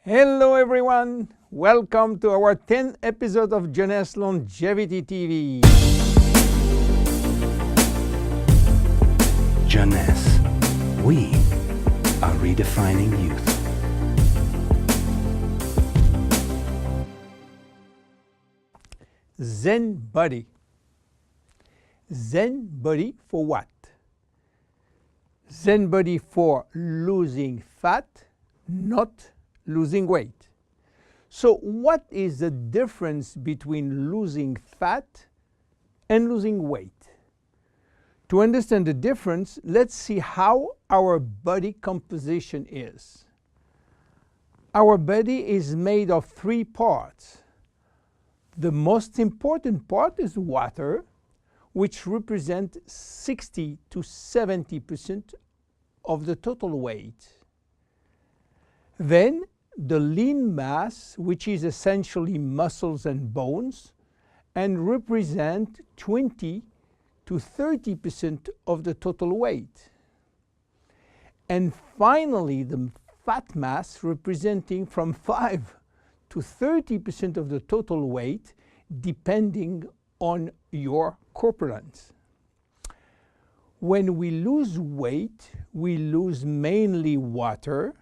Hello everyone! Welcome to our 10th episode of Jeunesse Longevity TV. Jeunesse. We are redefining youth. Zen Bodi. Zen Bodi for what? Zen Bodi for losing fat, not losing weight. So what is the difference between losing fat and losing weight? To understand the difference, let's see how our body composition is. Our body is made of three parts. The most important part is water, which represents 60 to 70% of the total weight. Then the lean mass, which is essentially muscles and bones, and represent 20 to 30% of the total weight. And finally, the fat mass, representing from 5 to 30% of the total weight, depending on your corpulence. When we lose weight, we lose mainly water,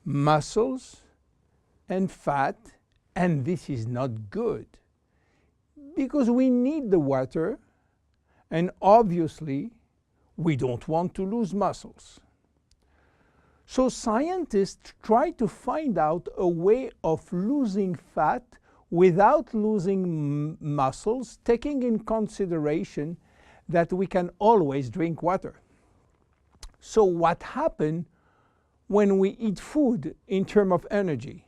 muscles, and fat, and this is not good because we need the water, and obviously we don't want to lose muscles. So scientists try to find out a way of losing fat without losing muscles, taking in consideration that we can always drink water. So what happens when we eat food in terms of energy?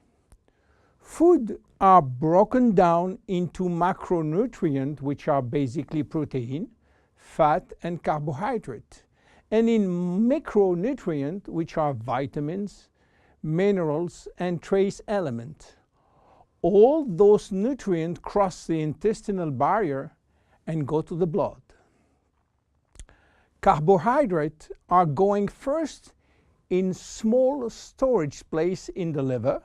Food are broken down into macronutrients, which are basically protein, fat, and carbohydrate, and in micronutrients, which are vitamins, minerals, and trace elements. All those nutrients cross the intestinal barrier and go to the blood. Carbohydrates are going first in small storage place in the liver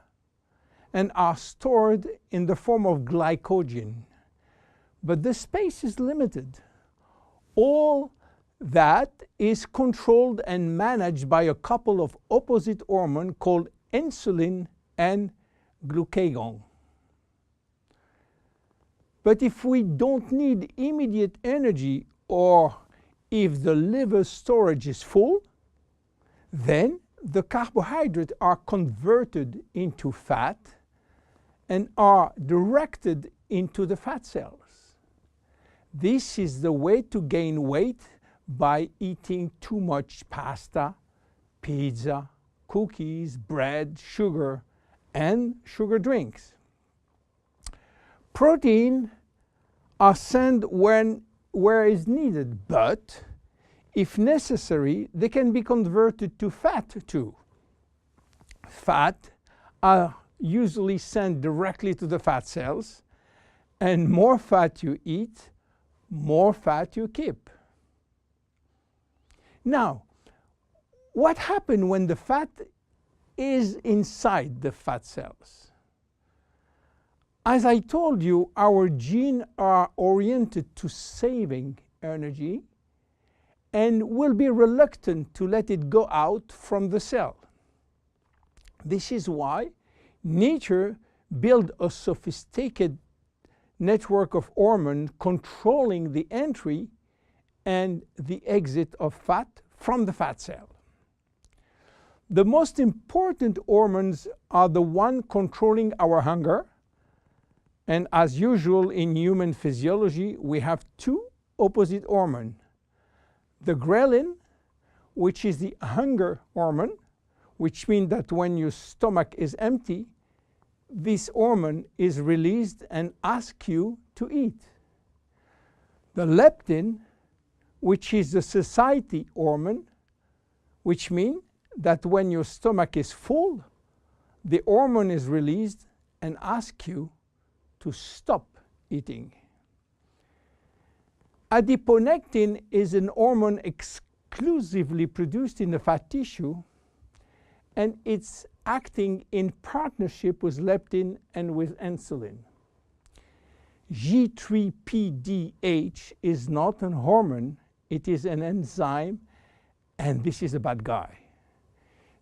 and are stored in the form of glycogen. But the space is limited. All that is controlled and managed by a couple of opposite hormones called insulin and glucagon. But if we don't need immediate energy, or if the liver storage is full, then the carbohydrates are converted into fat and are directed into the fat cells. This is the way to gain weight by eating too much pasta, pizza, cookies, bread, sugar, and sugar drinks. Protein are sent where is needed, but if necessary, they can be converted to fat too. Fat are usually sent directly to the fat cells, and more fat you eat, more fat you keep. Now, what happens when the fat is inside the fat cells? As I told you, our genes are oriented to saving energy and will be reluctant to let it go out from the cell. This is why nature built a sophisticated network of hormones controlling the entry and the exit of fat from the fat cell. The most important hormones are the ones controlling our hunger, and as usual in human physiology, we have two opposite hormones. The ghrelin, which is the hunger hormone, which means that when your stomach is empty, this hormone is released and asks you to eat. The leptin, which is the satiety hormone, which means that when your stomach is full, the hormone is released and asks you to stop eating. Adiponectin is an hormone exclusively produced in the fat tissue, and its acting in partnership with leptin and with insulin. G3PDH is not a hormone, it is an enzyme, and this is a bad guy.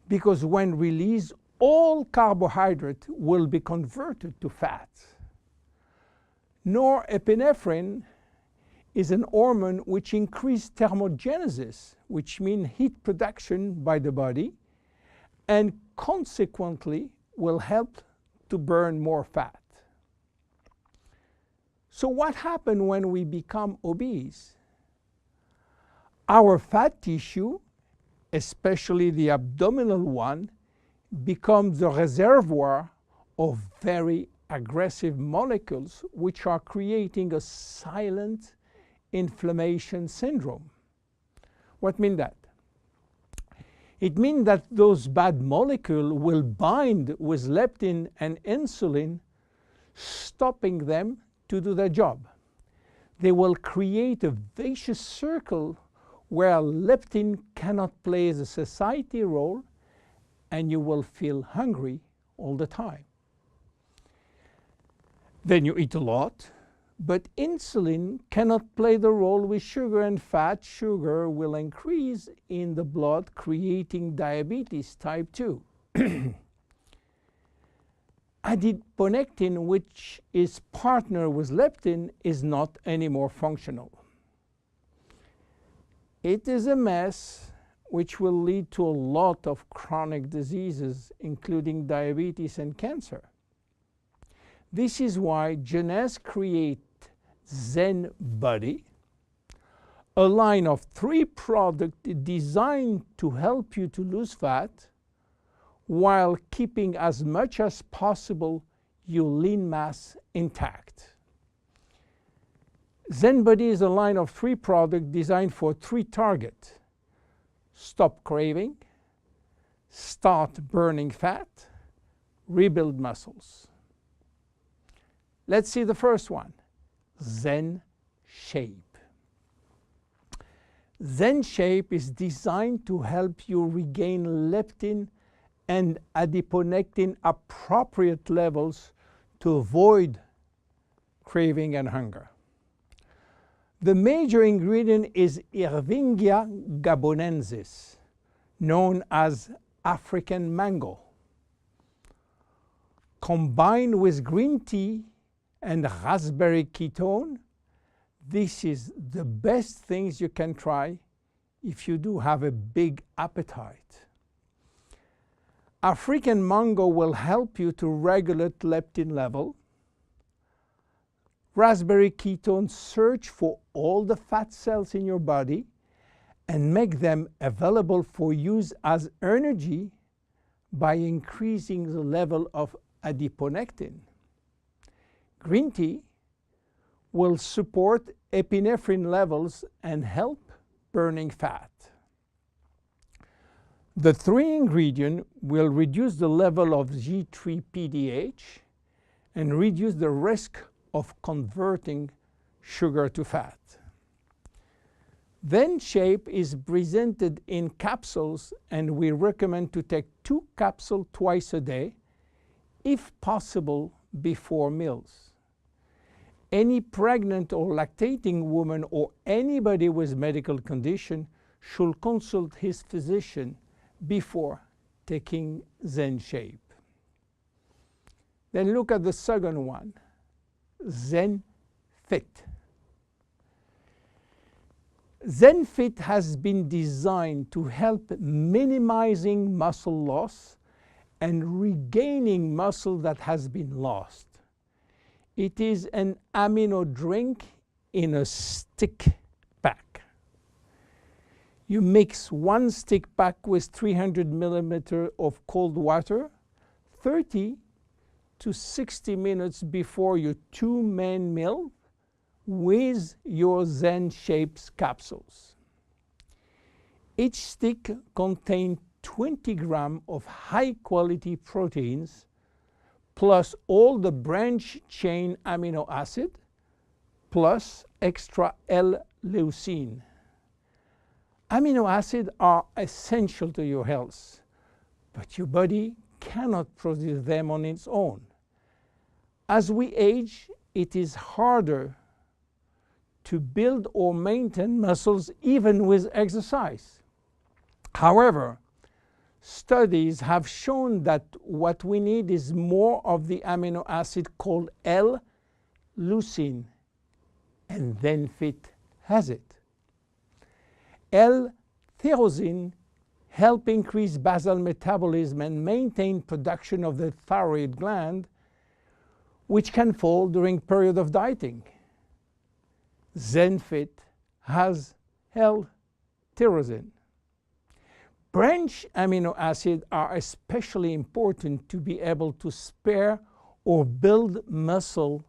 Because when released, all carbohydrate will be converted to fat. Norepinephrine is an hormone which increases thermogenesis, which means heat production by the body, and consequently will help to burn more fat. So what happens when we become obese? Our fat tissue, especially the abdominal one, becomes the reservoir of very aggressive molecules which are creating a silent inflammation syndrome. What means that? It means that those bad molecules will bind with leptin and insulin, stopping them to do their job. They will create a vicious circle where leptin cannot play the satiety role, and you will feel hungry all the time. Then you eat a lot, but insulin cannot play the role with sugar and fat. Sugar will increase in the blood, creating diabetes type 2. Adiponectin, which is partner with leptin, is not anymore functional. It is a mess which will lead to a lot of chronic diseases, including diabetes and cancer. This is why Jeunesse created Zen Bodi, a line of 3 products designed to help you to lose fat while keeping as much as possible your lean mass intact. Zen Bodi is a line of 3 products designed for 3 targets: stop craving, start burning fat, rebuild muscles. Let's see the first one, Zen Shape. Zen Shape is designed to help you regain leptin and adiponectin appropriate levels to avoid craving and hunger. The major ingredient is Ervingia gabonensis, known as African mango. Combined with green tea and raspberry ketone, this is the best things you can try if you do have a big appetite. African mango will help you to regulate leptin level. Raspberry ketone search for all the fat cells in your body and make them available for use as energy by increasing the level of adiponectin. Green tea will support epinephrine levels and help burning fat. The 3 ingredients will reduce the level of G3PDH and reduce the risk of converting sugar to fat. Zen Shape is presented in capsules, and we recommend to take 2 capsules twice a day, if possible before meals. Any pregnant or lactating woman or anybody with medical condition should consult his physician before taking Zen Shape. Then look at the second one, Zen Fit. Zen Fit has been designed to help minimizing muscle loss and regaining muscle that has been lost. It is an amino drink in a stick pack. You mix 1 stick pack with 300 milliliters of cold water 30 to 60 minutes before your 2 main meal with your Zen Shapes capsules. Each stick contains 20 grams of high-quality proteins plus all the branch chain amino acid plus extra L-leucine. Amino acids are essential to your health, but your body cannot produce them on its own. As we age, it is harder to build or maintain muscles even with exercise. However, studies have shown that what we need is more of the amino acid called L-leucine, and ZenFit has it. L-tyrosine helps increase basal metabolism and maintain production of the thyroid gland, which can fall during period of dieting. ZenFit has L-tyrosine. Branch amino acids are especially important to be able to spare or build muscle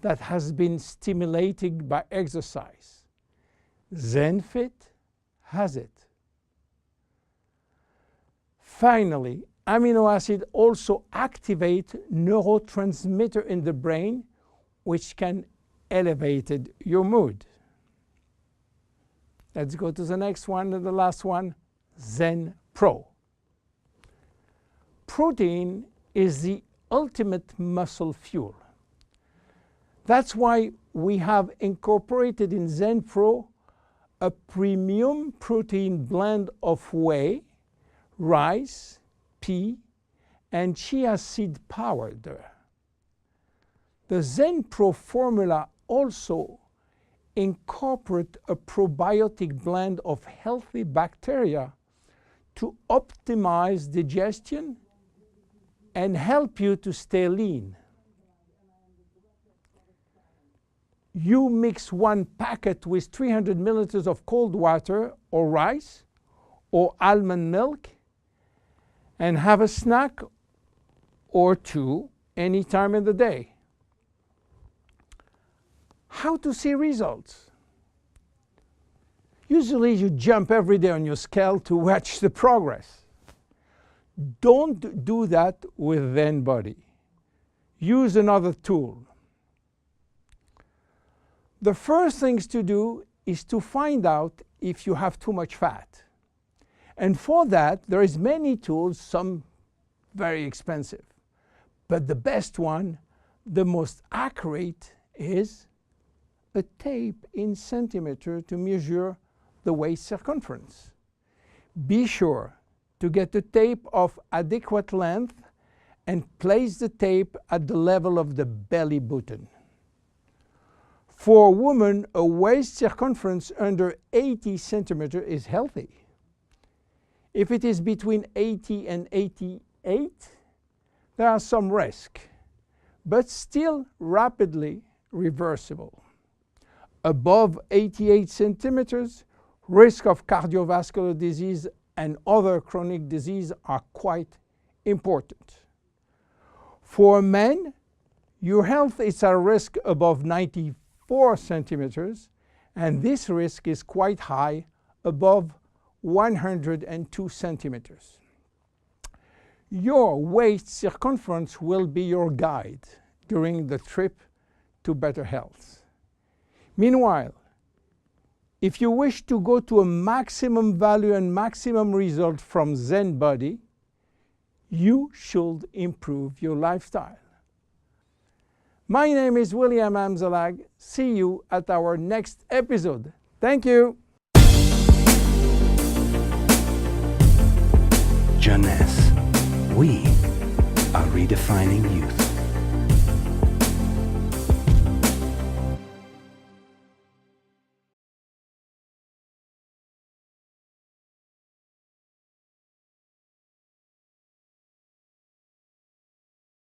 that has been stimulated by exercise. ZenFit has it. Finally, amino acids also activate neurotransmitter in the brain, which can elevate your mood. Let's go to the next one and the last one, Zen Pro. Protein is the ultimate muscle fuel. That's why we have incorporated in Zen Pro a premium protein blend of whey, rice, pea, and chia seed powder. The Zen Pro formula also incorporates a probiotic blend of healthy bacteria to optimize digestion and help you to stay lean. You mix one packet with 300 milliliters of cold water or rice or almond milk and have a snack or two any time in the day. How to see results? Usually you jump every day on your scale to watch the progress. Don't do that with Zen Bodi. Use another tool. The first things to do is to find out if you have too much fat. And for that, there is many tools, some very expensive. But the best one, the most accurate, is a tape in centimeter to measure the waist circumference. Be sure to get a tape of adequate length and place the tape at the level of the belly button. For a woman, a waist circumference under 80 centimeters is healthy. If it is between 80 and 88, there are some risk, but still rapidly reversible. Above 88 centimeters, risk of cardiovascular disease and other chronic disease are quite important. For men, your health is at risk above 94 centimeters, and this risk is quite high, above 102 centimeters. Your waist circumference will be your guide during the trip to better health. Meanwhile, if you wish to go to a maximum value and maximum result from Zen Bodi, you should improve your lifestyle. My name is William Amzalag. See you at our next episode. Thank you. Jeunesse. We are redefining youth.